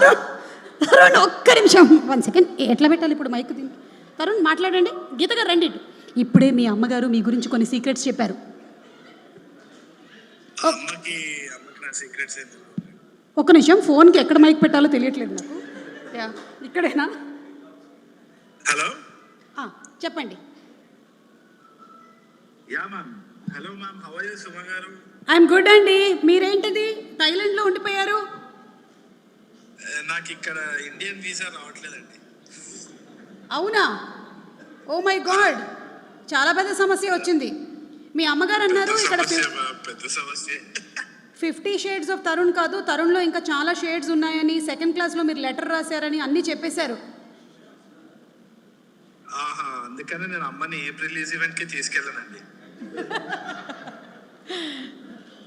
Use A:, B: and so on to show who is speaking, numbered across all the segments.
A: తరుణ్ తరుణ్ ఒక్క నిమిషం 1 సెకండ్. ఎట్లా పెట్టాలి ఇప్పుడు మైక్ దీనికి? తరుణ్ మాట్లాడండి. గీత గారు రండి. ఇప్పుడే మీ అమ్మగారు మీ గురించి కొన్ని సీక్రెట్స్ చెప్పారు. ఒక్క నిమిషం, ఫోన్కి ఎక్కడ మైక్ పెట్టాలో తెలియట్లేదు నాకు. ఇక్కడేనా?
B: హలో,
A: చెప్పండి.
B: Yeah ma'am. Hello ma'am, how are you Suma garu?
A: I'm good అండి. మీరేంటిది థాయిలాండ్లో ఉండిపోయారు?
B: నాకు ఇక్కడ ఇండియన్ వీసా రావట్లేదండి.
A: అవునా? ఓ మై గాడ్, చాలా పెద్ద సమస్య వచ్చింది. మీ అమ్మగారు అన్నారు ఇక్కడ
B: పెద్ద సమస్య.
A: 50 షేడ్స్ ఆఫ్ తరుణ్ కాదు, తరుణ్లో ఇంకా చాలా షేడ్స్ ఉన్నాయని, సెకండ్ క్లాస్లో మీరు లెటర్ రాశారని అన్నీ చెప్పేశారు.
B: అందుకనే నేను అమ్మని ఏప్రిల్ ఈవెంట్ కి తీసుకెళ్ళానండి.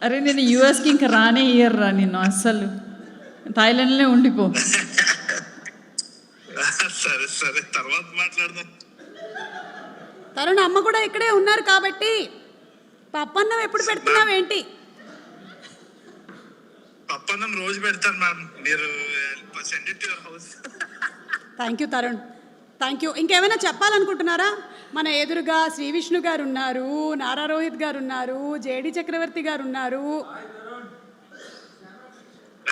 C: అరే నేను యూఎస్కి ఇంకా రానే ఇయర్ రా నిన్ను, అస్సలు థాయిలాండ్లోనే ఉండిపో.
B: సరే సరే, తర్వాత మాట్లాడదాం.
A: తరుణ్ అమ్మ కూడా ఇక్కడే ఉన్నారు కాబట్టి పప్పన్నం ఎప్పుడు పెడుతున్నావేంటి?
B: పప్పన్నం రోజు పెడతాను మ్యామ్, మీరు send it to your house.
A: Thank you Tarun, thank you. ఇంకేమైనా చెప్పాలనుకుంటున్నారా? మన ఎదురుగా శ్రీ విష్ణు గారు ఉన్నారు, నారా రోహిత్ గారు ఉన్నారు, జేడి చక్రవర్తి గారు ఉన్నారు.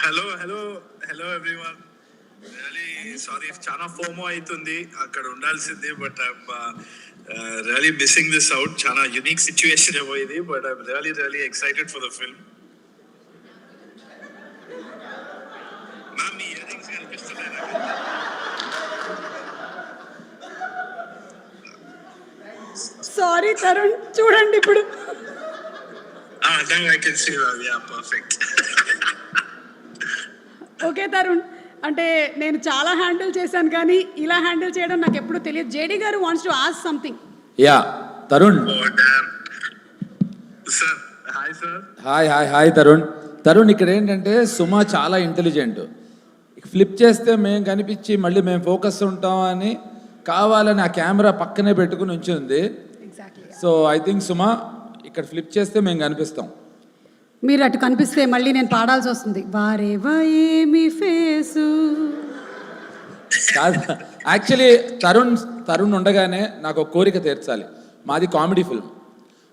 B: Hello hello hello everyone. Really sorry if చాలా ఫోమో అవుతుంది, అక్కడ ఉండాల్సింది. But I'm really missing this out. చాలా యూనిక్ సిచ్యువేషన్ ఏమో ఇది, but I'm really really excited for the film. Ma'am, me ear rings కనిపిస్తున్నాయి నాకు.
A: సారీ తరుణ్, చూడండి ఇప్పుడు.
B: Now I can see that. Yeah, perfect.
A: Okay Tarun, అంటే నేను చాలా హ్యాండిల్ చేశాను కానీ ఇలా హ్యాండిల్ చేయడం నాకు ఎప్పుడు తెలియదు. జేడీ గారు wants to ask something.
D: Yeah Tarun.
B: Oh damn. Sir, hi sir.
D: Hi hi hi Tarun. Tarun, ఇక్కడ ఏంటంటే సుమ చాలా ఇంటెలిజెంట్. ఫ్లిప్ చేస్తే మేము కనిపించి మళ్ళీ మేము ఫోకస్ ఉంటాం అని కావాలని ఆ కెమెరా పక్కనే పెట్టుకుని ఉంచింది. సో ఐ థింక్ సుమ ఇక్కడ ఫ్లిప్ చేస్తే మేము కనిపిస్తాం.
A: మీరు అటు కనిపిస్తే మళ్ళీ నేను పాడాల్సి వస్తుంది. వారేవా ఏమి ఫేసు.
D: కాదు, యాక్చువల్లీ తరుణ్ ఉండగానే నాకు ఒక కోరిక తీర్చాలి. మాది కామెడీ ఫిల్మ్,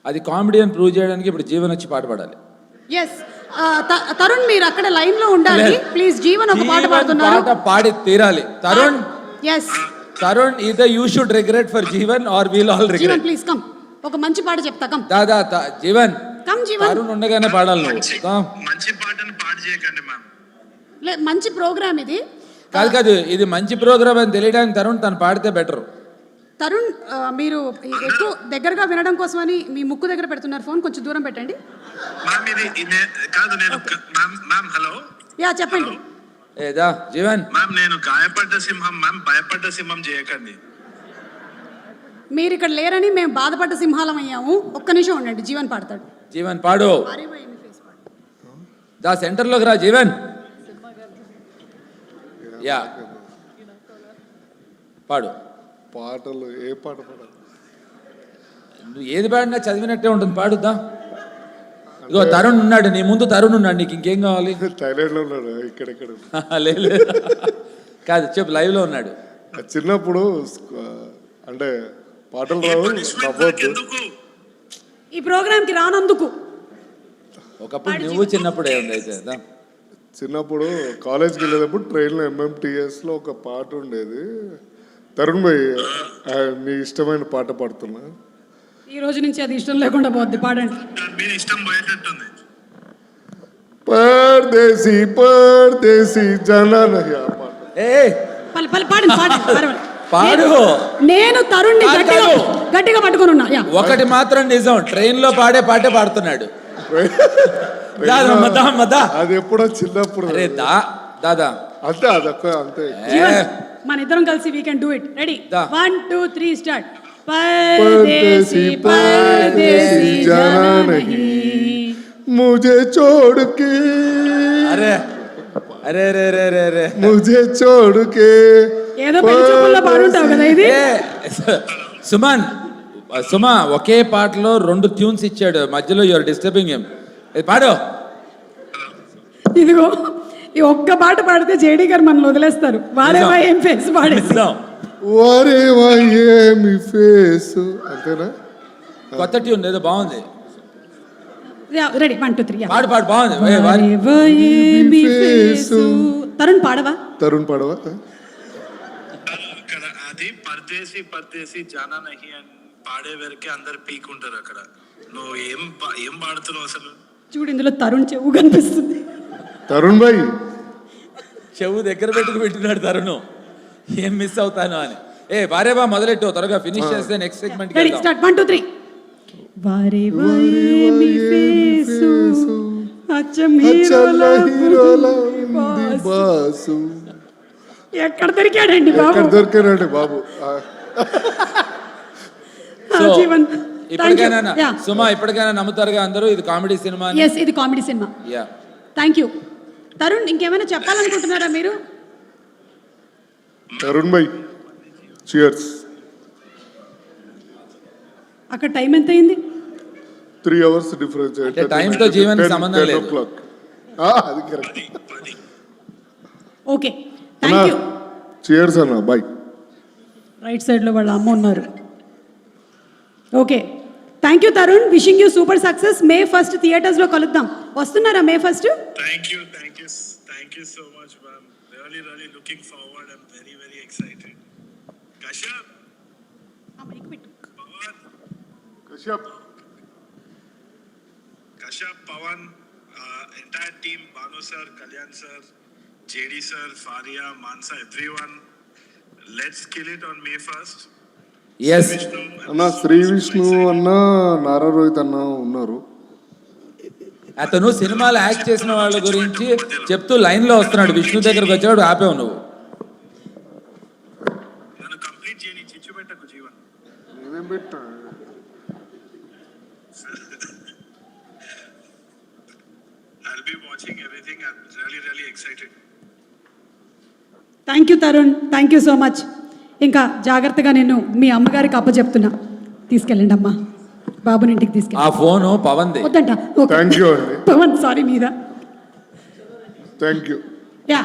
D: అది కామెడీ అని ప్రూవ్ చేయడానికి ఇప్పుడు జీవన్ వచ్చి పాట పాడాలి.
A: ఎస్ తరుణ్, మీరు అక్కడ లైన్ లో ఉండాలి ప్లీజ్. జీవన్ ఒక పాట పాడుతున్నారు,
D: పాట పాడి తీరాలి. Tarun,
A: yes
D: Tarun, either you should regret for Jeevan or we'll all regret.
A: Jeevan please come, ఒక మంచి పాట చెప్తా. Come
D: Dada Jeevan,
A: come Jeevan.
D: తరుణ్ ఉండగానే పాడాలి నువ్వు.
B: మంచి పాటను పాడు చేయకండి మ్యామ్.
A: మంచి ప్రోగ్రామ్ ఇది.
D: కాదు, ఇది మంచి ప్రోగ్రామ్ అని తెలియడానికి తను పాడితే బెటర్.
A: తరుణ్, మీరు ఎక్కువ దగ్గరగా వినడం కోసమని మీ ముక్కు దగ్గర పెడుతున్నారు ఫోన్, కొంచెం దూరం పెట్టండి.
B: మ్యామ్ ఇది కాదు, నేను మ్యామ్ హలో.
A: యా చెప్పండి.
D: ఏదా జీవన్.
B: మ్యామ్, నేను గాయపడ్డ సింహం మ్యామ్, భయపడ్డ సింహం చేయకండి.
A: మీరు ఇక్కడ లేరని మేము బాధపడ్డ సింహాలం అయ్యాము. ఒక్క నిమిషం ఉండండి, జీవన్ పాడతాడు.
D: జీవన్ పాడు. దా సెంటర్లోకి రా జీవన్. యా పాడు.
E: పాటలు ఏ పాట పాడాలి?
D: నువ్వు ఏది పాడినా చదివినట్టే ఉంటుంది, పాడుద్దా. ఇగో తరుణ్ ఉన్నాడు నీ ముందు, తరుణ్ ఉన్నాడు, నీకు ఇంకేం కావాలి?
E: థాయిలాండ్ లో ఉన్నాడు, ఇక్కడెక్కడ
D: లేదు కాదు, చెప్పు, లైవ్ లో ఉన్నాడు.
E: చిన్నప్పుడు అంటే పాటలు రావు, నవ్వద్దు.
A: ఈ ప్రోగ్రామ్ కి రానందుకు.
D: ఒకప్పుడు నువ్వు చిన్నప్పుడు ఏముంది అయితే?
E: చిన్నప్పుడు కాలేజ్కి వెళ్ళేటప్పుడు ట్రైన్లో MMTS ఒక పాట ఉండేది. తరుణ్ భాయ్, నీ ఇష్టమైన పాట పాడుతున్నా.
A: ఈ రోజు నుంచి అది ఇష్టం లేకుండా పోద్ది, పాడండి.
B: మీరు ఇష్టం పోయేటట్టుంది.
E: పర్దేశీ పర్దేశీ జనా నహీ. ఆ పాట
D: పాడు.
A: నేను తరుణ్ని గట్టిగా పట్టుకుని ఉన్నా.
D: ఒకటి మాత్రం నిజం, ట్రైన్ లో పాడే పాటే పాడుతున్నాడు.
E: అది ఎప్పుడో చిన్నప్పుడు.
D: అరే దాదా
E: అంతే, అదొక్క అంతే.
A: మన ఇద్దరం కలిసి we can do it. Ready, 1 2 3 start.
E: परदेसी परदेसी जाना नहीं मुझे छोड़ के.
D: अरे अरे रे रे रे रे
E: मुझे छोड़ के.
A: ఏదో పెళ్లిచూపుల్లో పాడుంటావు కదా ఇది.
D: సుమా ఒకే పాటలో 2 ట్యూన్స్ ఇచ్చాడు, మధ్యలో యూఆర్ డిస్టర్బింగ్ హిమ్. పాడు.
A: ఇదిగో ఈ ఒక్క పాట పాడితే జేడీ గారు మనల్ని వదిలేస్తారు. వారేవా ఏం ఫేస్ పాడేసి.
D: నిజం.
E: వారేవా ఏమి ఫేసు అంతేనా?
D: కొత్త ట్యూన్ ఏదో బాగుంది.
A: రెడీ 1 2 3.
D: పాడు పాడు బాగుంది.
A: వారేవా ఏమి ఫేసు. తరుణ్ పాడవా?
E: తరుణ్ పాడవా?
B: అక్కడ అది పర్దేసి పర్దేసి జానా నహి అని పాడే వరకే అందరు పీకుంటారు అక్కడ. నువ్వు ఏం పాడుతున్నావు అసలు?
A: చూడు ఇందులో తరుణ్ చెవు కనిపిస్తుంది.
E: తరుణ్ భాయ్
D: చెవు దగ్గర పెట్టినాడు తరుణ్, ఏం మిస్ అవుతాను అని. వారేవా మొదలెట్టు, త్వరగా ఫినిష్ చేస్తే నెక్స్ట్ సెగ్మెంట్.
A: Ready start 1 2 3. వారేవా ఏమి ఫేసు అచ్చం
E: అచ్చల్ల హీరోలా ఉంది
A: బాసు.
E: బాసు.
A: ఎక్కడ దొరికాడండి బాబు?
E: ఎక్కడ దొరికారండి బాబు?
D: సో
A: జీవన్
D: ఇప్పటికైనా సుమా, ఇప్పటికైనా నమ్ముతారుగా అందరూ ఇది కామెడీ సినిమా?
A: ఎస్, ఇది comedy cinema.
D: Yeah,
A: thank you. Tarun ఇంకేమైనా చెప్పాలనుకుంటున్నారా మీరు?
E: తరుణ్ భాయ్ చియర్స్.
A: అక్కడ టైం ఎంత అయింది?
E: 3 hours డిఫరెన్స్.
D: అంటే time తో జీవన్కి సంబంధం లేదు.
E: అది correct.
A: Okay, thank you.
E: Cheers అన్న బాయ్.
A: రైట్ సైడ్లో వాళ్ళ అమ్మ ఉన్నారు. Okay, thank you Tarun. Wishing you super success. May 1st థియేటర్స్లో కలుద్దాం. వస్తున్నారా May 1st?
B: Thank you so much, ma'am. Really looking forward. I'm very excited. Kashyap, Pawan, Kashyap, Pawan, entire team, Banu sir, Kalyan sir, JD sir, Faria, Mansa, everyone. Let's kill it on May 1st.
D: Yes.
B: Vishnu,
E: అన్న శ్రీ విష్ణు అన్న, నారా రోహిత్ అన్న ఉన్నారు.
D: అతను సినిమాలో act చేసిన వాళ్ళ గురించి చెప్తూ లైన్ లో వస్తున్నాడు. విష్ణు దగ్గరకు వచ్చాడు, ఆపేవు నువ్వు.
B: నన్ను కంప్లీట్ చేయని చిచ్చు పెట్టకు జీవన్.
E: నేనేం పెట్టా?
B: I'll be watching everything. I'm really excited.
A: Thank you Tarun, thank you so much. ఇంకా జాగ్రత్తగా నేను మీ అమ్మగారికి అప్పచెప్తున్నా. తీసుకెళ్ళండి అమ్మా, బాబుని ఇంటికి
D: ఆ
A: తీసుకెళ్ళి.
D: ఫోను పవన్ది.
A: వద్దంట.
E: థ్యాంక్ యూ అండి.
A: పవన్ సారీ మీద.
E: Thank you.
A: యా,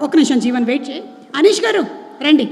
A: ఒక్క నిమిషం జీవన్ వెయిట్ చేయి. అనీష్ గారు రండి.